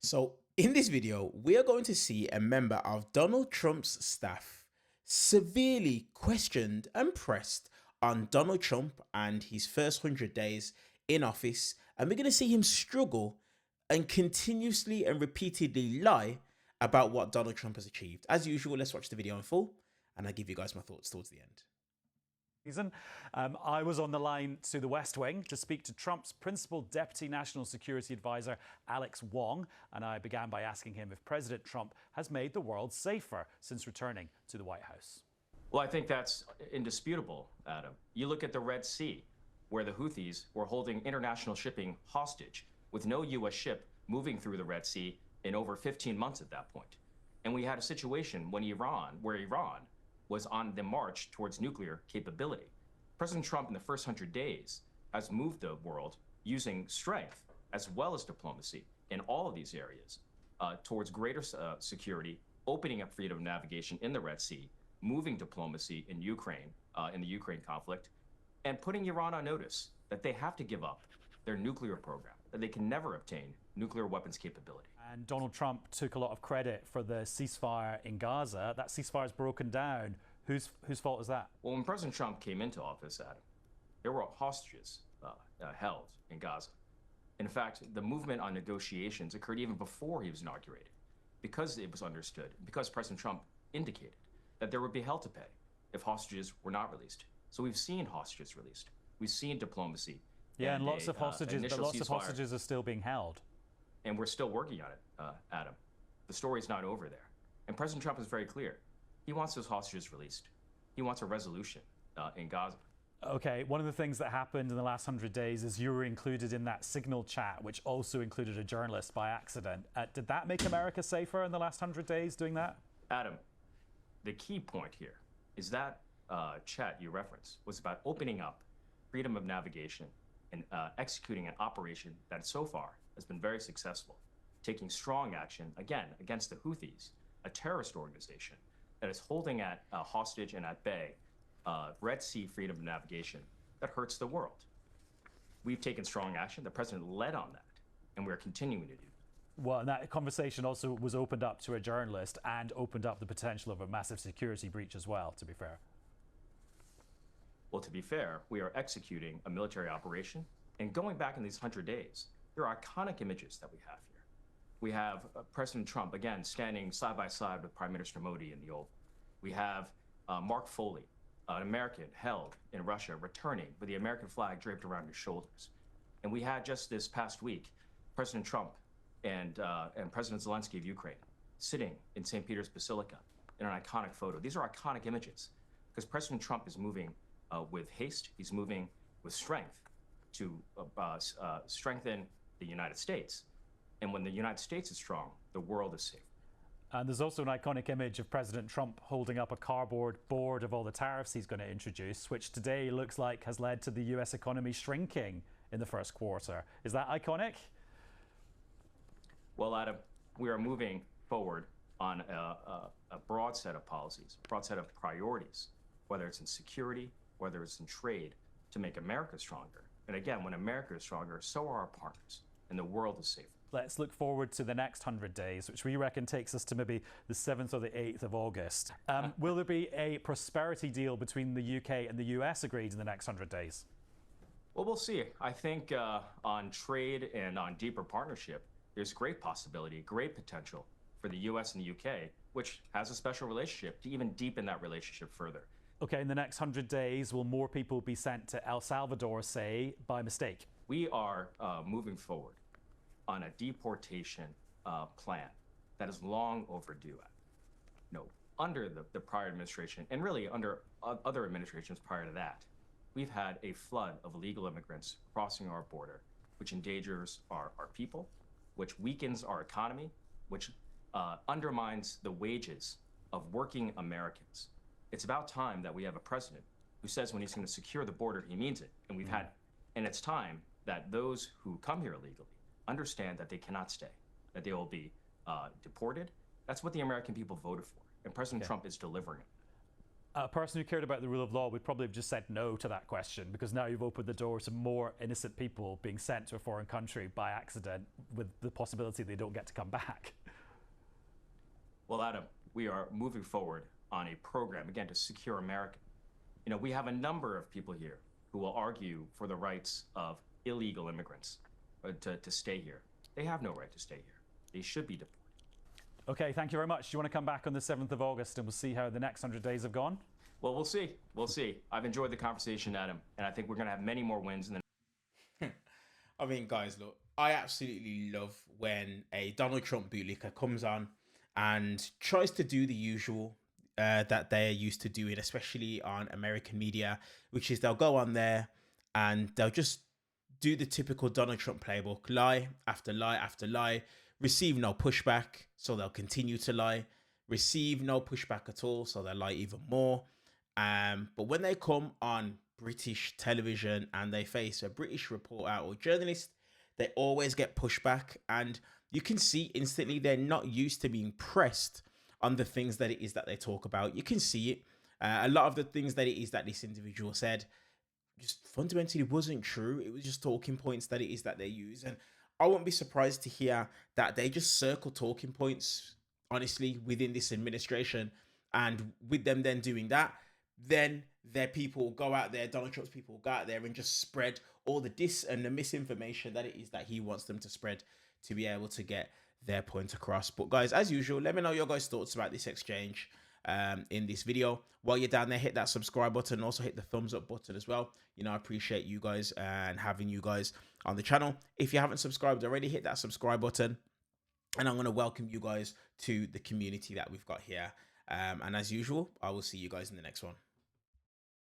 So in this video, we are going to see a member of Donald Trump's staff severely questioned and pressed on Donald Trump and his first 100 days in office. And we're going to see him struggle and continuously and repeatedly lie about what Donald Trump has achieved. As usual, let's watch the video in full and I'll give you guys my thoughts towards the end. I was on the line to the West Wing to speak to Trump's principal deputy national security advisor, Alex Wong, and I began by asking him if President Trump has made the world safer since returning to the White House. Well, I think that's indisputable, Adam. You look at the Red Sea, where the Houthis were holding international shipping hostage with no U.S. ship moving through the Red Sea in over 15 months at that point. And we had a situation where Iran was on the march towards nuclear capability. President Trump in the first 100 days has moved the world using strength as well as diplomacy in all of these areas towards greater security, opening up freedom of navigation in the Red Sea, moving diplomacy in Ukraine, in the Ukraine conflict, and putting Iran on notice that they have to give up their nuclear program, that they can never obtain nuclear weapons capability. And Donald Trump took a lot of credit for the ceasefire in Gaza. That ceasefire is broken down. Whose fault is that? Well, when President Trump came into office, Adam, there were hostages held in Gaza. In fact, the movement on negotiations occurred even before he was inaugurated, because it was understood, because President Trump indicated that there would be hell to pay if hostages were not released. So we've seen hostages released. We've seen diplomacy. Yeah, and lots of hostages, but lots of hostages are still being held. And we're still working on it, Adam. The story's not over there. And President Trump is very clear. He wants those hostages released. He wants a resolution in Gaza. Okay, one of the things that happened in the last 100 days is you were included in that Signal chat, which also included a journalist by accident. Did that make America safer in the last 100 days doing that? Adam, the key point here is that chat you referenced was about opening up freedom of navigation and executing an operation that so far has been very successful, taking strong action, again, against the Houthis, a terrorist organization that is holding at hostage and at bay Red Sea freedom of navigation that hurts the world. We've taken strong action. The president led on that, and we're continuing to do that. Well, and that conversation also was opened up to a journalist and opened up the potential of a massive security breach as well, to be fair. Well, to be fair, we are executing a military operation, and going back in these 100 days, there are iconic images that we have here. We have President Trump, again, standing side by side with Prime Minister Modi in the Oval. We have Mark Foley, an American held in Russia, returning with the American flag draped around his shoulders. And we had just this past week, President Trump and President Zelensky of Ukraine sitting in St. Peter's Basilica in an iconic photo. These are iconic images because President Trump is moving with haste. He's moving with strength to strengthen the United States. And when the United States is strong, the world is safe. And there's also an iconic image of President Trump holding up a cardboard board of all the tariffs he's going to introduce, which today looks like has led to the US economy shrinking in the first quarter. Is that iconic? Well, Adam, we are moving forward on a broad set of policies, a broad set of priorities, whether it's in security, whether it's in trade, to make America stronger. And again, when America is stronger, so are our partners, and the world is safer. Let's look forward to the next 100 days, which we reckon takes us to maybe the 7th or the 8th of August. Will there be a prosperity deal between the UK and the US agreed in the next 100 days? Well, we'll see. I think on trade and on deeper partnership, there's great possibility, great potential for the US and the UK, which has a special relationship, to even deepen that relationship further. Okay, in the next 100 days, will more people be sent to El Salvador, say, by mistake? We are moving forward on a deportation plan that is long overdue. Under the prior administration, and really under other administrations prior to that, we've had a flood of illegal immigrants crossing our border, which endangers our people, which weakens our economy, which undermines the wages of working Americans. It's about time that we have a president who says when he's going to secure the border, he means it. And and it's time that those who come here illegally understand that they cannot stay, that they will be deported. That's what the American people voted for. And President Trump is delivering it. A person who cared about the rule of law would probably have just said no to that question, because now you've opened the door to more innocent people being sent to a foreign country by accident with the possibility they don't get to come back. Well, Adam, we are moving forward on a program, again, to secure America. You know, we have a number of people here who will argue for the rights of illegal immigrants to stay here. They have no right to stay here. They should be deported. Okay, thank you very much. Do you want to come back on the 7th of August and we'll see how the next 100 days have gone? Well, we'll see. We'll see. I've enjoyed the conversation, Adam, and I think we're going to have many more wins in the I mean, guys, look, I absolutely love when a Donald Trump bootlicker comes on and tries to do the usual that they're used to doing, especially on American media, which is they'll go on there and they'll just do the typical Donald Trump playbook, lie after lie after lie, receive no pushback, so they'll continue to lie, receive no pushback at all, so they'll lie even more. But when they come on British television and they face a British reporter or journalist, they always get pushback, and you can see instantly they're not used to being pressed on the things that it is that they talk about. You can see it. A lot of the things that it is that this individual said just fundamentally wasn't true. It was just talking points that it is that they use. And I wouldn't be surprised to hear that they just circle talking points, honestly, within this administration. And with them then doing that, then their people go out there, Donald Trump's people go out there and just spread all the dis and the misinformation that it is that he wants them to spread to be able to get their point across. But guys, as usual, let me know your guys' thoughts about this exchange in this video. While you're down there, hit that subscribe button, also hit the thumbs up button as well. You know, I appreciate you guys and having you guys on the channel. If you haven't subscribed already, hit that subscribe button, and I'm going to welcome you guys to the community that we've got here. And as usual, I will see you guys in the next one.